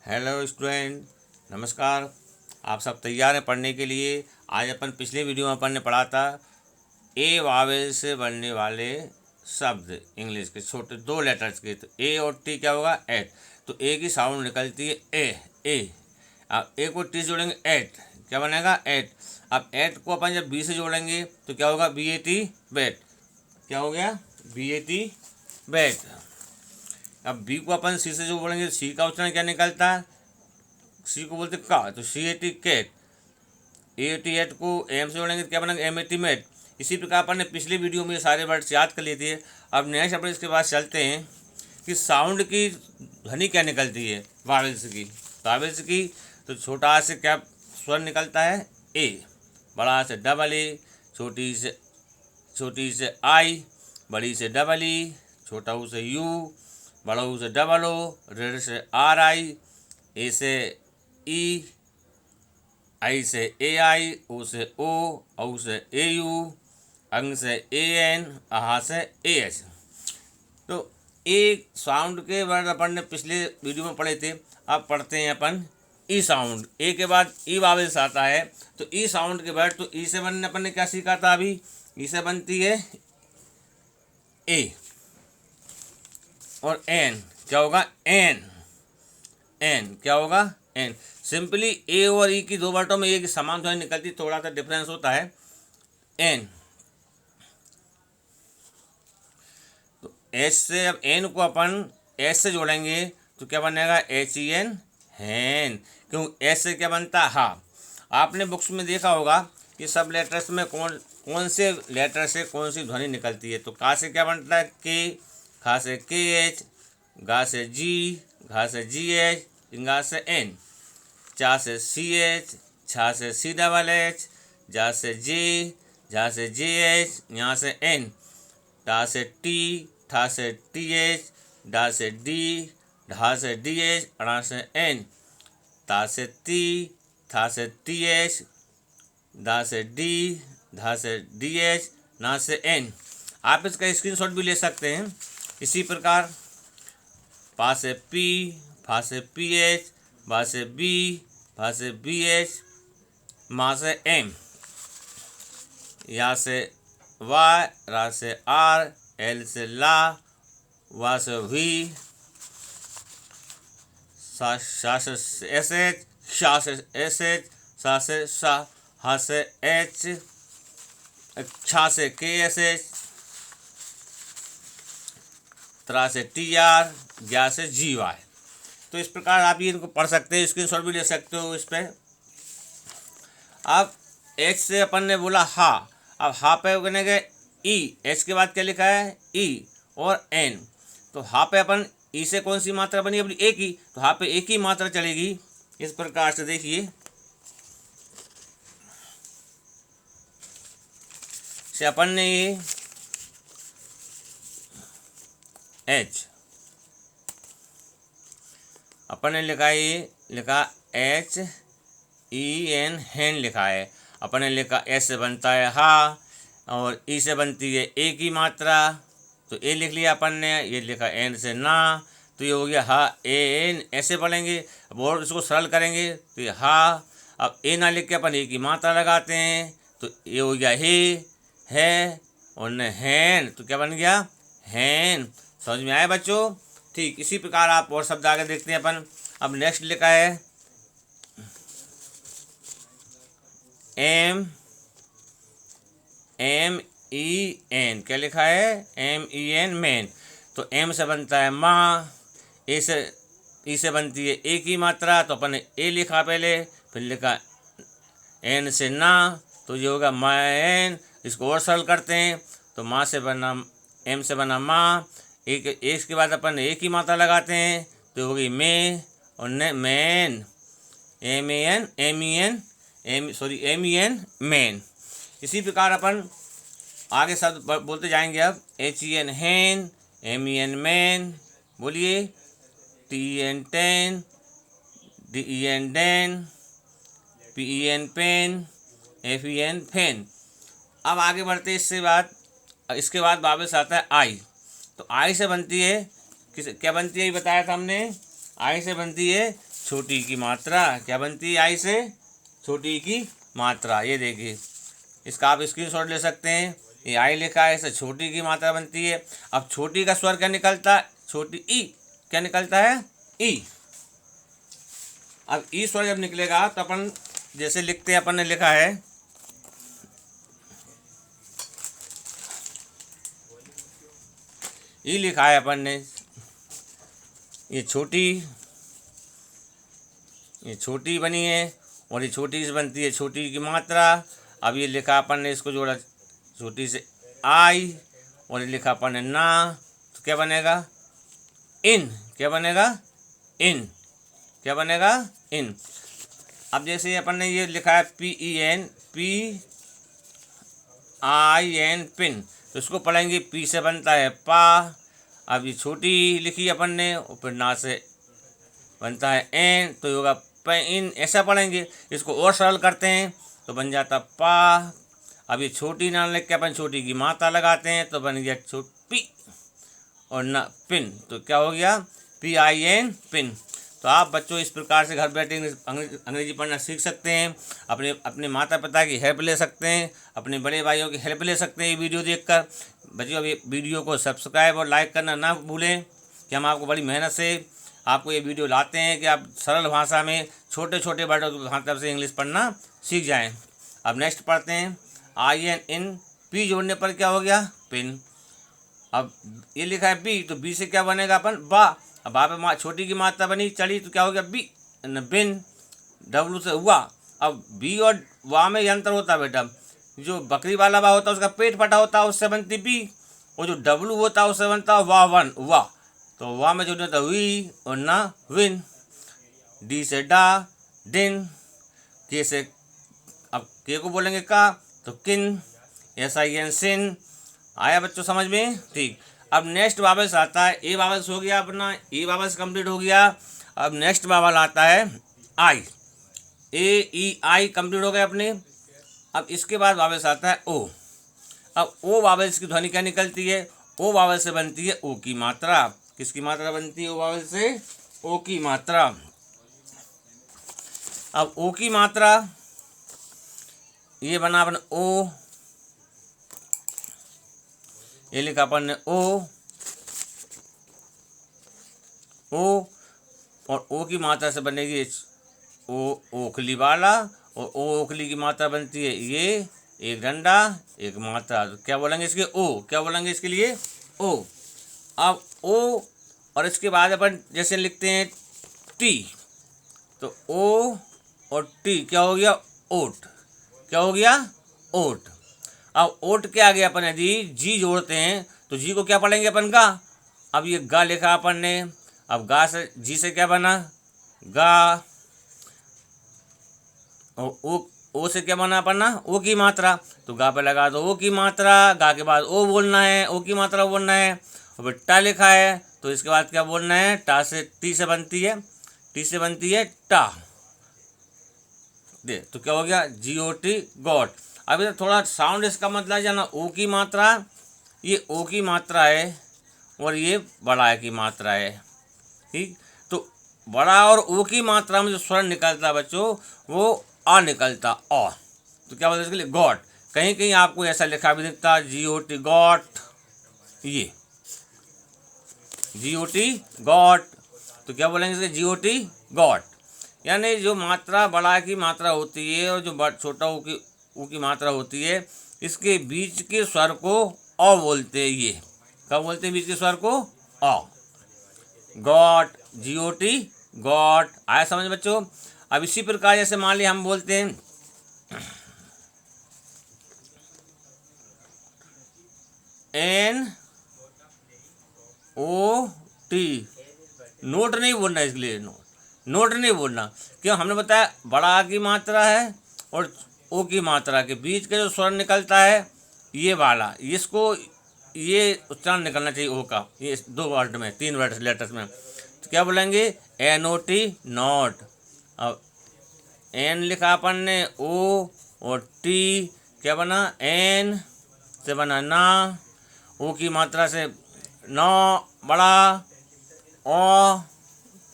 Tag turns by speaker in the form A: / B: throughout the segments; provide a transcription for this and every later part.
A: Hello student, नमस्कार। आप सब तैयार हैं पढ़ने के लिए। आज अपन पिछले वीडियो में अपन ने पढ़ा था ए वावेल से बनने वाले शब्द इंग्लिश के छोटे दो लेटर्स के। तो ए और टी क्या होगा? एट। तो ए की साउंड निकलती है ए। अब ए को टी से जोड़ेंगे एट, क्या बनेगा? एट। अब एट को अपन जब बी से जोड़ेंगे तो क्या होगा? B A T, bat. क्या हो गया? B A T, bat. अब बी को अपन सी से जो बोलेंगे, सी का उच्चारण क्या निकलता है? सी को बोलते का, तो C A T cat. A T at को एम से जोड़ेंगे तो क्या बनेगा? M A T mat. इसी प्रकार अपन ने पिछले वीडियो में ये सारे वर्ड्स याद कर लिए थे। अब नेक्स्ट अपन इसके बाद चलते हैं कि साउंड की ध्वनि क्या निकलती है वावेल्स की। वावेल्स की तो छोटा आ से क्या स्वर निकलता है? ए। बड़ा से डबल ए, छोटी से आई, बड़ी से डबल ई, छोटा ऊ से यू, बड़ा ऊ से डबल ओ, रेड से आर आई, ए से ई, आई से ए आई, ओ से ओ, औ से ए यू, अंग से ए एन, आहा से ए एच। तो ए साउंड के वर्ड अपन ने पिछले वीडियो में पढ़े थे। अब पढ़ते हैं अपन ई साउंड। ए के बाद ई वावेल्स आता है। तो ई साउंड के वर्ड, तो ई से बनने अपन ने क्या सीखा था अभी? ई से बनती है ए और एन। क्या होगा? एन। एन क्या होगा? एन। सिंपली ए और ई की दो वर्डों में एक ही समान ध्वनि निकलती, थोड़ा सा डिफरेंस होता है। एन। तो एच से, अब एन को अपन एच से जोड़ेंगे तो क्या बनेगा? एच ई एन, हैन। क्यों? एच से क्या बनता है? हा। आपने बुक्स में देखा होगा कि सब लेटर्स में कौन से लेटर से कौन सी ध्वनि निकलती है। तो का से क्या बनता है? के। खा से के एच, गा से जी, घा से जी एच, इंगा से एन, चा से सी एच, छा से सी डबल एच, जा से जे, झा से जे एच, यहाँ से एन, टा से टी, ठा से टी एच, डा से डी, ढा से डी एच, अड़ा से एन, ता से ती, था से टी एच, दा से डी, धा से डी एच, ना से एन। आप इसका स्क्रीनशॉट भी ले सकते हैं। इसी प्रकार पा से पी, फा से पी एच, बा से बी, भा से बी एच, मा से एम, या से वाई, रा से आर, एल से ला, वा से वी, सा से एस एच, शा से एस एच, सा से सा, हा से एच, छा से के एस एच, त्रा से टी आर, ज्या से जी वाई। तो इस प्रकार आप ये इनको पढ़ सकते हैं, स्क्रीनशॉट भी ले सकते हो इस पर। अब एच से अपन ने बोला हा। अब हा पे बनेगा ई। एच के बाद क्या लिखा है? ई और एन। तो हा पे अपन ई से कौन सी मात्रा बनी? अपनी एक ही। तो हा पे एक ही मात्रा चलेगी। इस प्रकार से देखिए, से अपन ने ये एच अपन ने लिखा, ये लिखा एच ई एन, हैन लिखा है। अपन ने लिखा एस से बनता है हा और ई से बनती है ए की मात्रा, तो ए लिख लिया अपन ने। ये लिखा एन से ना, तो ये हो गया हा ए एन। ऐसे पढ़ेंगे। अब और इसको सरल करेंगे तो ये हा। अब ए ना लिख के अपन ए की मात्रा लगाते हैं तो ये हो गया हे, है, और न हैन, तो क्या बन गया? हैन। समझ में आया बच्चों? ठीक इसी प्रकार आप और शब्द आगे देखते हैं अपन। अब नेक्स्ट लिखा है एम ई एन। क्या लिखा है? M E N, man. तो एम से बनता है माँ, ए से ई से बनती है ए की मात्रा, तो अपन ने ए लिखा पहले, फिर लिखा एन से ना, तो ये होगा मैन। इसको और सरल करते हैं तो माँ से बना, एम से बना माँ, एक के बाद अपन एक ही मात्रा लगाते हैं तो होगी मे और N man. M A N, M E N, M E N, man. इसी प्रकार अपन आगे शब्द बोलते जाएंगे। अब H E N, hen, M E N, man. बोलिए T E N, ten, D E N, den, P E N, pen, F E N, fen. अब आगे बढ़ते इसके बाद वापस आता है आई। तो आई से बनती है क्या बनती है? ये बताया था हमने। आई से बनती है छोटी की मात्रा क्या बनती है, आई से छोटी की मात्रा। ये देखिए, इसका आप स्क्रीनशॉट ले सकते हैं। ये आई लिखा है, इससे छोटी की मात्रा बनती है। अब छोटी का स्वर क्या निकलता है, छोटी ई क्या निकलता है, ई। अब ई स्वर जब निकलेगा तो अपन जैसे लिखते हैं, अपन ने लिखा है ई लिखा है अपन ने, ये छोटी बनी है और ये छोटी से बनती है छोटी की मात्रा। अब ये लिखा अपन ने, इसको जोड़ा छोटी से आई और ये लिखा अपन ने ना, तो क्या बनेगा, इन। क्या बनेगा, इन। क्या बनेगा, इन। अब जैसे अपन ने ये लिखा है PEN, PIN, पिन, तो इसको पढ़ेंगे, पी से बनता है पा। अब ये छोटी लिखी अपन ने और फिर ना से बनता है एन, तो होगा इन, ऐसा पढ़ेंगे। इसको और सरल करते हैं तो बन जाता पा। अब ये छोटी ना लिख के अपन छोटी की मात्रा लगाते हैं तो बन गया पी और ना पिन, तो क्या हो गया, PIN, पिन। तो आप बच्चों इस प्रकार से घर बैठे अंग्रेजी पढ़ना सीख सकते हैं। अपने माता पिता की हेल्प ले सकते हैं, अपने बड़े भाइयों की हेल्प ले सकते हैं ये वीडियो देखकर। बच्चों अभी वीडियो को सब्सक्राइब और लाइक करना ना भूलें कि हम आपको बड़ी मेहनत से आपको ये वीडियो लाते हैं कि आप सरल भाषा में छोटे छोटे वर्डों की भाषा से इंग्लिश पढ़ना सीख जाएं। अब नेक्स्ट पढ़ते हैं, IN, इन, पी जोड़ने पर क्या हो गया, पिन। अब ये लिखा है बी, तो बी से क्या बनेगा अपन, बा। अब बा पे छोटी की मात्रा बनी चढ़ी तो क्या हो गया, बी, बिन। डब्लू से हुआ। अब बी और वाह में अंतर होता है बेटा, जो बकरी वाला वाह होता है उसका पेट फटा होता है, उससे बनती बी, और जो डब्लू होता है उससे बनता है वाह, वन, वाह। तो वाह में जो होता है वी और ना विन। डी से डा, डिन। के से अब के को बोलेंगे का, तो किन। SIN, सिन। आया बच्चों समझ में, ठीक। अब नेक्स्ट वावल्स आता है, ए वावल्स हो गया अपना, ए वावल्स कंप्लीट हो गया। अब नेक्स्ट वावल आता है आई, AEI कंप्लीट हो गए अपने। अब इसके बाद वावल्स आता है ओ। अब ओ वावल्स की ध्वनि क्या निकलती है, ओ वावल से बनती है ओ की मात्रा। किसकी मात्रा बनती है, ओ वावल से ओ की मात्रा। अब ओ की मात्रा ये बना अपन ओ, ये लिखा अपन ने ओ और ओ की मात्रा से बनेगी ओ, ओखली वाला, और ओ ओखली की मात्रा बनती है ये, एक डंडा एक मात्रा। तो क्या बोलेंगे इसके, ओ। क्या बोलेंगे इसके लिए, ओ। अब ओ और इसके बाद अपन जैसे लिखते हैं टी, तो ओ और टी क्या हो गया, ओट। क्या हो गया, ओट। अब ओट के आगे अपन यदि जी जोड़ते हैं तो जी को क्या पढ़ेंगे अपन, गा। अब ये गा लिखा अपन ने, अब गा से जी से क्या बना, गा। और ओ से क्या बना अपन ना, ओ की मात्रा, तो गा पे लगा दो ओ की मात्रा। गा के बाद ओ बोलना है, ओ की मात्रा बोलना है। और फिर टा लिखा है तो इसके बाद क्या बोलना है, टा से टी से बनती है, टी से बनती है टा, दे, तो क्या हो गया, GOT, गॉट। अभी थोड़ा साउंड इसका मतलब जाना, ओ की मात्रा, ये ओ की मात्रा है और ये बड़ा की मात्रा है, ठीक। तो बड़ा और ओ की मात्रा में जो स्वर निकलता है बच्चों वो आ निकलता, आ। तो क्या बोलते हैं इसके लिए, गॉट। कहीं कहीं आपको ऐसा लिखा भी दिखता GOT, गॉट, ये GOT, गॉट। तो क्या बोलेंगे इसके, GOT, गॉट। यानी जो मात्रा बड़ा की मात्रा होती है और जो छोटा ऊ की मात्रा होती है, इसके बीच के स्वर को अ बोलते हैं। ये क्या बोलते हैं, बीच के स्वर को अ, गॉट, GOT, गॉट। आया समझ बच्चों। अब इसी प्रकार जैसे मान लिया हम बोलते हैं NOT, नोट नहीं बोलना, इसके लिए नोट नहीं बोलना। क्यों, हमने बताया बड़ा की मात्रा है और ओ की मात्रा के बीच का जो स्वर निकलता है ये वाला, इसको ये उच्चारण निकलना चाहिए ओ का, ये 2 वर्ड में, 3 वर्ड लेटर्स में। तो क्या बोलेंगे, NOT, नॉट। अब एन लिखा अपन ने, ओ और टी क्या बना, एन से बना ना, ओ की मात्रा से नौ, बड़ा, O,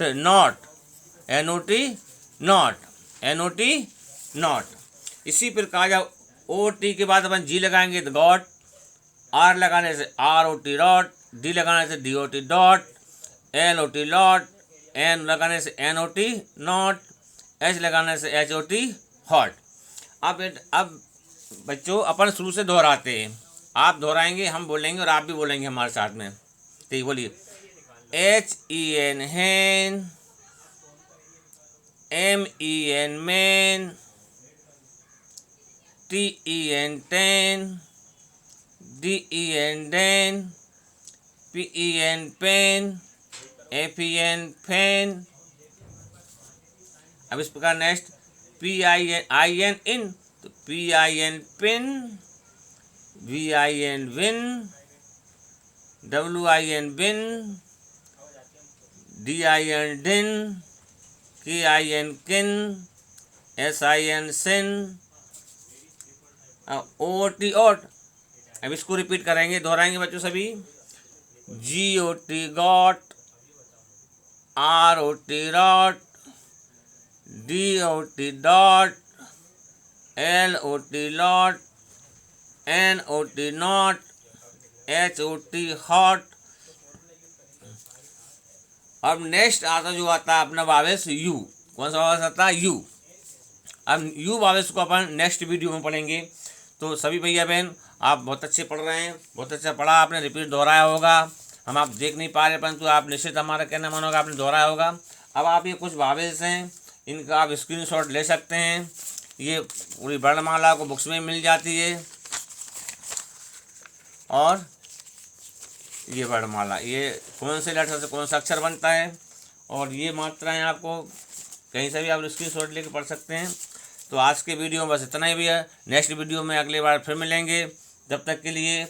A: not, NOT not, NOT not. इसी प्रकार जब OT के बाद अपन G लगाएंगे तो गॉट, R लगाने से ROT रॉट, D लगाने से DOT dot, LOT lot, N लगाने से NOT नॉट, H लगाने से HOT हॉट। अब बच्चों अपन शुरू से दोहराते हैं, आप दोहराएंगे, हम बोलेंगे और आप भी बोलेंगे हमारे साथ में। ठीक, बोलिए। HEN hen, MEN man, TEN ten, DEN den, PEN pen, FEN fen. अब इस प्रकार नेक्स्ट PIN इन, तो PIN pin, VIN vin, WIN win, DIN din, KIN kin, SIN sin, OT ot. अब इसको रिपीट करेंगे, दोहराएंगे बच्चों सभी। GOT got, ROT rot, DOT dot, LOT lot, NOT not, HOT hot. अब नेक्स्ट आता जो आता है अपना वावेस U। कौन सा वावेस आता है? U। अब U वावेस को अपन नेक्स्ट वीडियो में पढ़ेंगे। तो सभी भैया बहन, आप बहुत अच्छे पढ़ रहे हैं, बहुत अच्छा पढ़ा आपने, रिपीट दोहराया होगा। हम आप देख नहीं पा रहे, परंतु आप निश्चित हमारा कहना मानोगा, आपने दोहराया होगा। अब आप ये कुछ वावेल्स हैं, इनका आप स्क्रीनशॉट ले सकते हैं। ये पूरी वर्णमाला को बुक्स में मिल जाती है। और ये वर्णमाला, ये कौन से लेटर से कौन सा अक्षर बनता है, और ये मात्राएं आपको कहीं से भी आप स्क्रीनशॉट लेके पढ़ सकते हैं। तो आज के वीडियो में बस इतना ही भी है। नेक्स्ट वीडियो में अगली बार फिर मिलेंगे। तब तक के लिए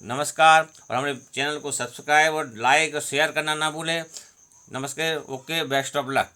A: नमस्कार, और हमारे चैनल को सब्सक्राइब और लाइक और शेयर करना ना भूलें। नमस्कार, ओके, बेस्ट ऑफ लक।